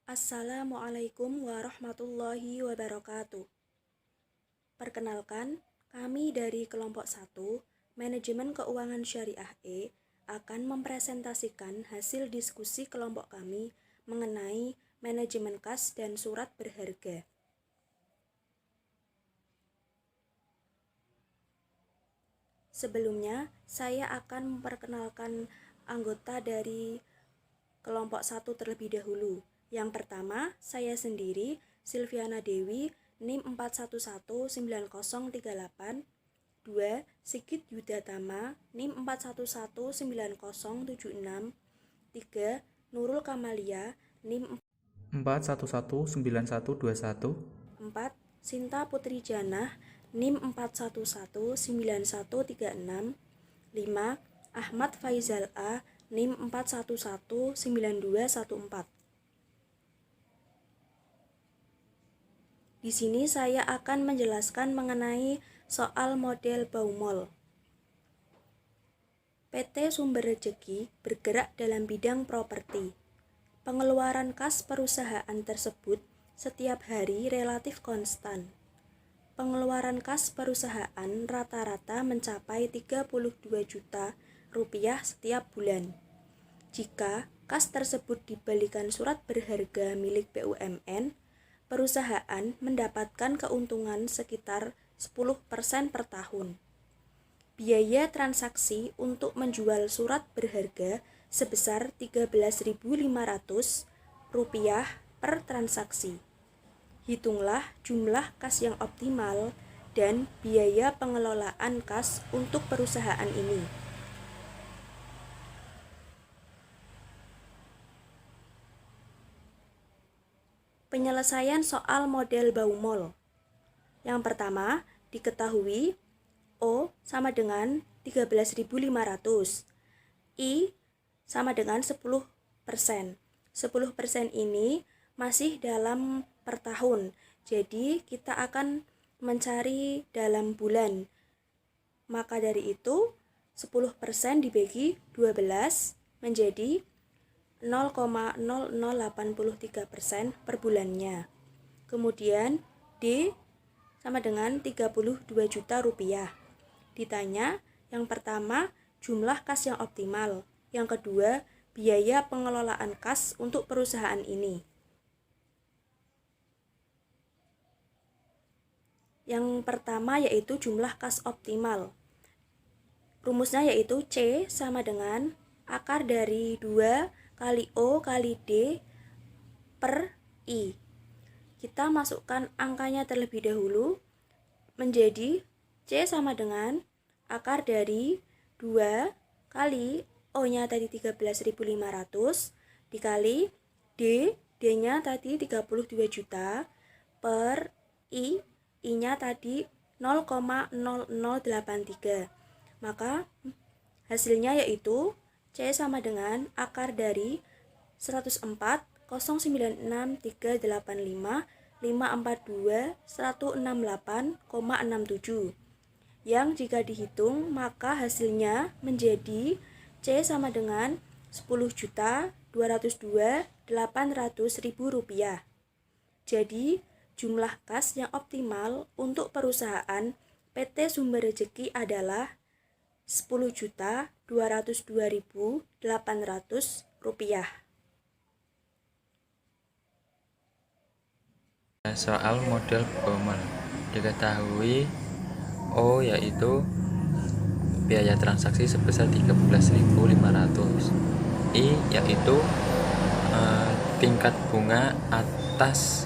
Assalamualaikum warahmatullahi wabarakatuh. Perkenalkan, kami dari kelompok 1, Manajemen Keuangan Syariah E, akan mempresentasikan hasil diskusi kelompok kami mengenai manajemen kas dan surat berharga. Sebelumnya, saya akan memperkenalkan anggota dari kelompok 1 terlebih dahulu. Yang pertama, saya sendiri, Silviana Dewi, NIM 4119038. 2. Sigit Yudatama, NIM 4119076. 3. Nurul Kamalia, NIM 4119121. 4. Sinta Putri Janah, NIM 4119136. 5. Ahmad Faizal A, NIM 4119214. Di sini saya akan menjelaskan mengenai soal model Baumol. PT Sumber Rejeki bergerak dalam bidang properti. Pengeluaran kas perusahaan tersebut setiap hari relatif konstan. Pengeluaran kas perusahaan rata-rata mencapai 32 juta rupiah setiap bulan. Jika kas tersebut dibelikan surat berharga milik BUMN, perusahaan mendapatkan keuntungan sekitar 10% per tahun. Biaya transaksi untuk menjual surat berharga sebesar Rp13.500 per transaksi. Hitunglah jumlah kas yang optimal dan biaya pengelolaan kas untuk perusahaan ini. Penyelesaian soal model Baumol. Yang pertama, diketahui O sama dengan 13.500. I sama dengan 10%. 10% ini masih dalam per tahun. Jadi kita akan mencari dalam bulan. Maka dari itu 10% dibagi 12 menjadi 0,0083% per bulannya. Kemudian D sama dengan 32 juta rupiah. Ditanya, yang pertama jumlah kas yang optimal, yang kedua biaya pengelolaan kas untuk perusahaan ini. Yang pertama yaitu jumlah kas optimal. Rumusnya yaitu C sama dengan akar dari 2 kali O kali D per I. Kita masukkan angkanya terlebih dahulu menjadi C sama dengan akar dari 2 kali O-nya tadi 13.500 dikali D-nya tadi 32 juta per I-nya tadi 0,0083. Maka hasilnya yaitu C sama dengan akar dari 104,98385,542,168,67 yang jika dihitung maka hasilnya menjadi C sama dengan 10.202.800.000 rupiah. Jadi jumlah kas yang optimal untuk perusahaan PT Sumber Rejeki adalah 10.202.800 rupiah. Soal model Baumol. Diketahui O yaitu biaya transaksi sebesar 13.500. I yaitu tingkat bunga atas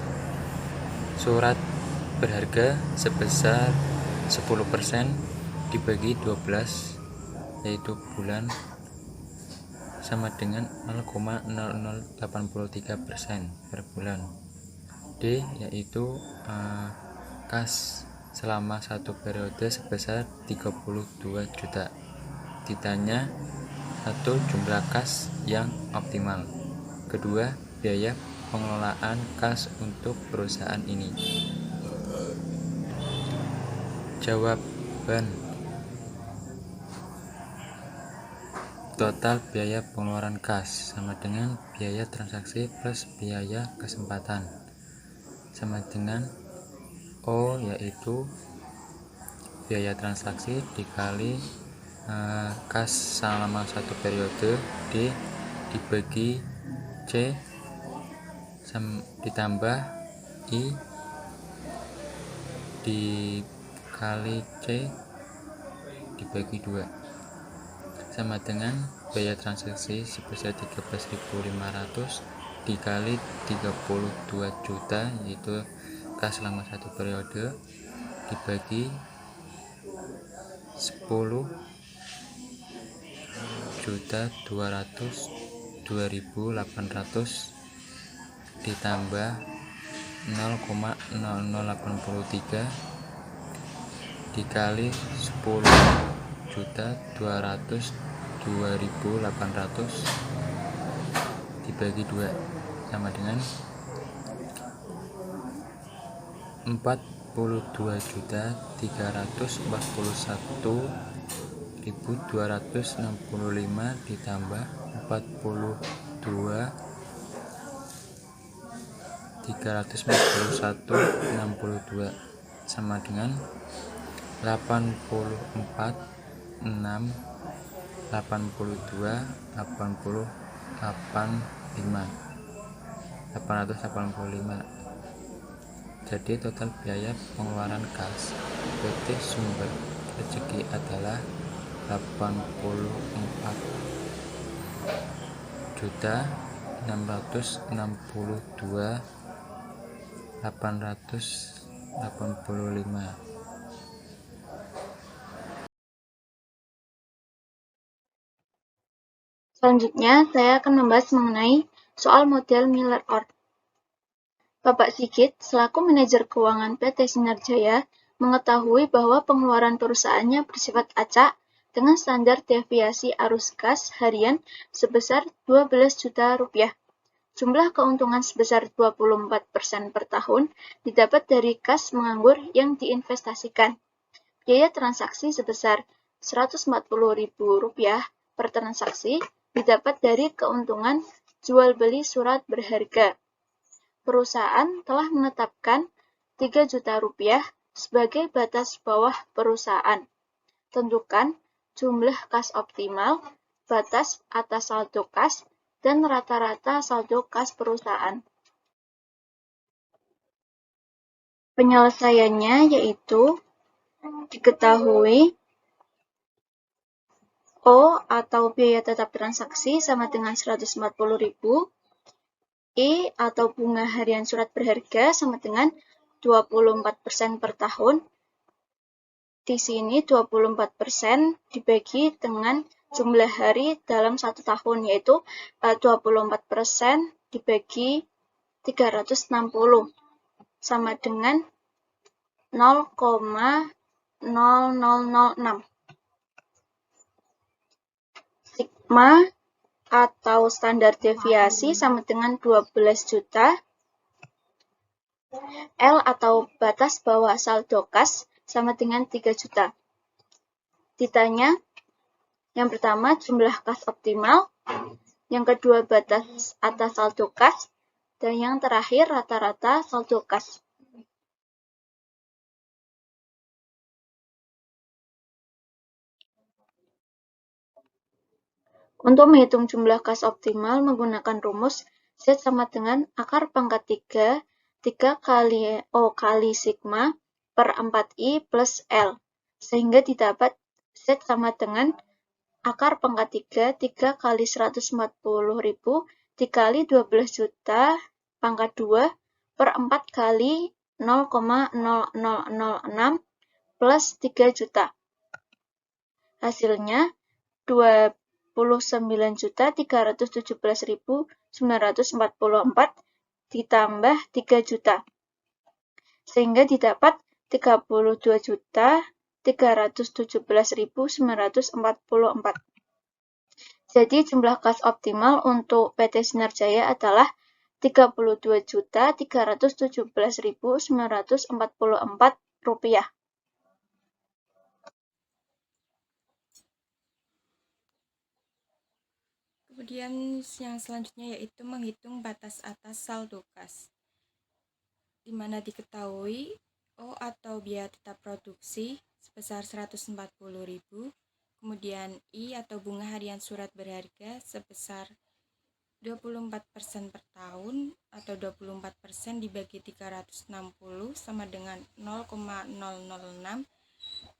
surat berharga sebesar 10% dibagi 12 yaitu bulan sama dengan 0,0083% per bulan. D yaitu kas selama satu periode sebesar 32 juta. Ditanya satu jumlah kas yang optimal. Kedua, biaya pengelolaan kas untuk perusahaan ini. Jawaban total biaya pengeluaran kas sama dengan biaya transaksi plus biaya kesempatan sama dengan O yaitu biaya transaksi dikali kas selama satu periode, D dibagi C ditambah I dikali C dibagi 2 sama dengan biaya transaksi sebesar 13.500 dikali 32 juta yaitu kas selama satu periode dibagi 10.200.2.800 ditambah 0,0083 dikali 10.200.2.800 dibagi 2 sama dengan 42.341.265 ditambah 42.341.62 sama dengan 885. Jadi total biaya pengeluaran kas PT Sumber Rezeki adalah 84.662.885. Selanjutnya, saya akan membahas mengenai soal model Miller-Orr. Bapak Sigit, selaku manajer keuangan PT Sinar Jaya, mengetahui bahwa pengeluaran perusahaannya bersifat acak dengan standar deviasi arus kas harian sebesar 12 juta rupiah. Jumlah keuntungan sebesar 24% per tahun didapat dari kas menganggur yang diinvestasikan. Biaya transaksi sebesar Rp140.000 per transaksi didapat dari keuntungan jual beli surat berharga. Perusahaan telah menetapkan Rp3 juta sebagai batas bawah perusahaan. Tentukan jumlah kas optimal, batas atas saldo kas, dan rata-rata saldo kas perusahaan. Penyelesaiannya yaitu diketahui O atau biaya tetap transaksi sama dengan Rp140.000, I atau bunga harian surat berharga sama dengan 24% per tahun. Di sini 24% dibagi dengan jumlah hari dalam satu tahun, yaitu 24% dibagi 360 sama dengan 0,0006. Sigma atau standar deviasi sama dengan 12 juta. L atau batas bawah saldo kas sama dengan 3 juta. Ditanya, yang pertama jumlah kas optimal, yang kedua batas atas saldo kas, dan yang terakhir rata-rata saldo kas. Untuk menghitung jumlah kas optimal menggunakan rumus Z sama dengan akar pangkat 3 kali O kali sigma per 4I plus L. Sehingga didapat Z sama dengan akar pangkat 3 kali 140.000 dikali 12 juta pangkat 2 per 4 kali 0,0006 plus 3 juta. Hasilnya 29.317.944 ditambah 3 juta. Sehingga didapat 32.317.944. Jadi jumlah kas optimal untuk PT Sinar Jaya adalah 32.317.944 rupiah. Kemudian yang selanjutnya yaitu menghitung batas atas saldo kas, di mana diketahui O atau biaya tetap produksi sebesar 140.000, kemudian I atau bunga harian surat berharga sebesar 24% per tahun atau 24% dibagi 360 sama dengan 0,006.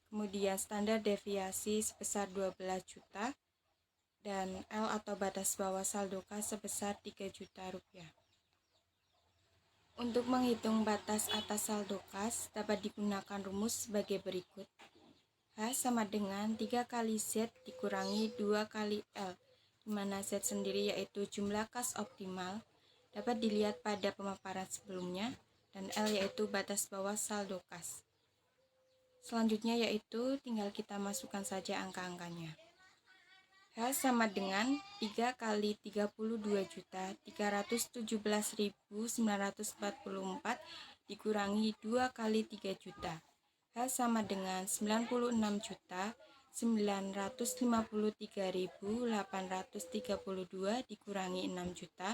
Kemudian standar deviasi sebesar 12 juta dan L atau batas bawah saldo kas sebesar 3 juta rupiah. Untuk menghitung batas atas saldo kas dapat digunakan rumus sebagai berikut. H sama dengan 3 kali Z dikurangi 2 kali L, di mana Z sendiri yaitu jumlah kas optimal, dapat dilihat pada pemaparan sebelumnya, dan L yaitu batas bawah saldo kas. Selanjutnya yaitu tinggal kita masukkan saja angka-angkanya. H sama dengan 3 kali 32.317.944 dikurangi 2 kali 3 juta. H sama dengan 96.953.832 dikurangi 6 juta.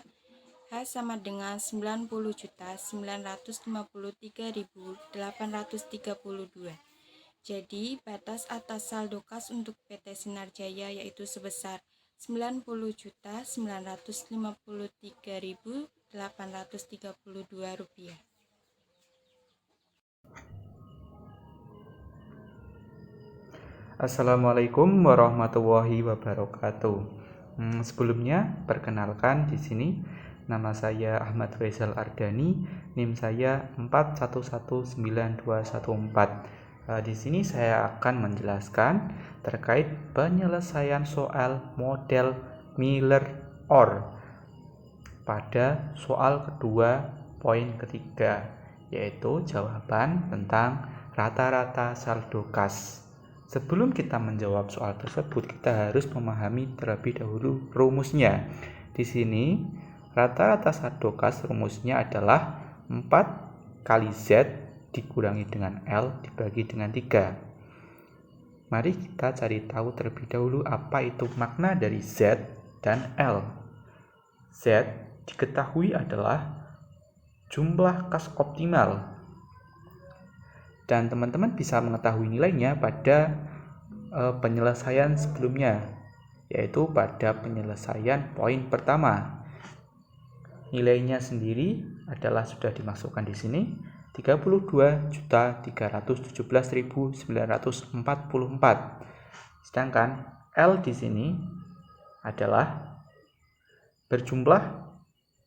H sama dengan 90.953.832. Jadi, batas atas saldo kas untuk PT Sinar Jaya yaitu sebesar 90.953.832 rupiah. Assalamualaikum warahmatullahi wabarakatuh. Sebelumnya, perkenalkan di sini nama saya Ahmad Faisal Ardani, NIM saya 411914. Di sini saya akan menjelaskan terkait penyelesaian soal model Miller-Orr pada soal kedua poin ketiga, yaitu jawaban tentang rata-rata saldo kas. Sebelum kita menjawab soal tersebut, kita harus memahami terlebih dahulu rumusnya. Di sini rata-rata saldo kas rumusnya adalah 4 kali Z dikurangi dengan L dibagi dengan 3. Mari kita cari tahu terlebih dahulu apa itu makna dari Z dan L. Z diketahui adalah jumlah kas optimal. Dan teman-teman bisa mengetahui nilainya pada penyelesaian sebelumnya, yaitu pada penyelesaian poin pertama. Nilainya sendiri adalah sudah dimasukkan di sini, 32.317.944. Sedangkan L di sini adalah berjumlah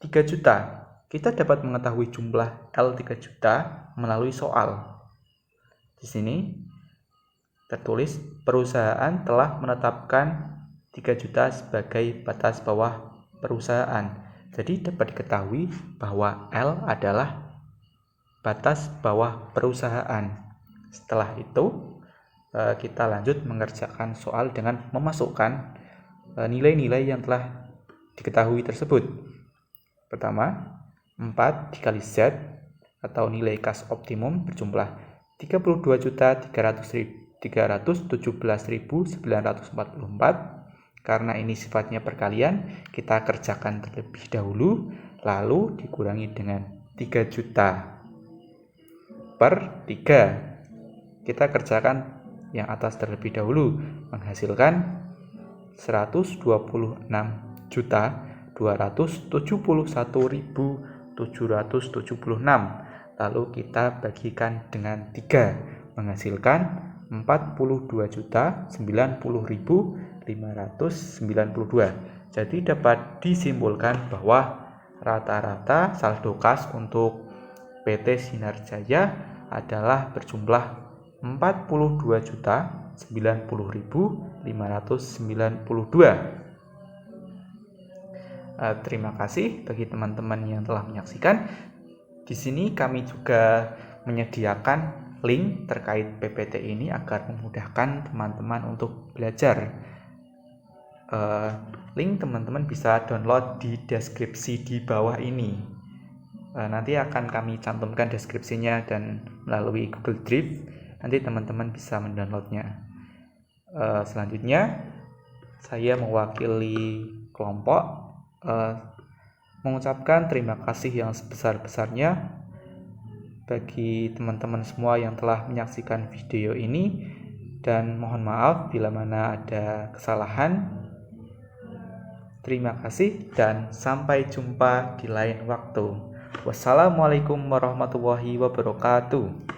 3 juta. Kita dapat mengetahui jumlah L 3 juta melalui soal. Di sini tertulis perusahaan telah menetapkan 3 juta sebagai batas bawah perusahaan. Jadi dapat diketahui bahwa L adalah batas bawah perusahaan. Setelah itu kita lanjut mengerjakan soal dengan memasukkan nilai-nilai yang telah diketahui tersebut. Pertama, 4 dikali Z atau nilai kas optimum berjumlah 32.317.944. Karena ini sifatnya perkalian, kita kerjakan terlebih dahulu, lalu dikurangi dengan 3 juta per 3. Kita kerjakan yang atas terlebih dahulu, menghasilkan 126.271.776. Lalu kita bagikan dengan 3, menghasilkan 42.090.592. Jadi dapat disimpulkan bahwa rata-rata saldo kas untuk PT Sinar Jaya adalah berjumlah 42.090.592. Terima kasih bagi teman-teman yang telah menyaksikan. Di sini kami juga menyediakan link terkait PPT ini agar memudahkan teman-teman untuk belajar. Link teman-teman bisa download di deskripsi di bawah ini. Nanti akan kami cantumkan deskripsinya dan melalui Google Drive nanti teman-teman bisa mendownloadnya. Selanjutnya saya mewakili kelompok mengucapkan terima kasih yang sebesar-besarnya bagi teman-teman semua yang telah menyaksikan video ini, dan mohon maaf bila mana ada kesalahan. Terima kasih dan sampai jumpa di lain waktu. Wassalamualaikum warahmatullahi wabarakatuh.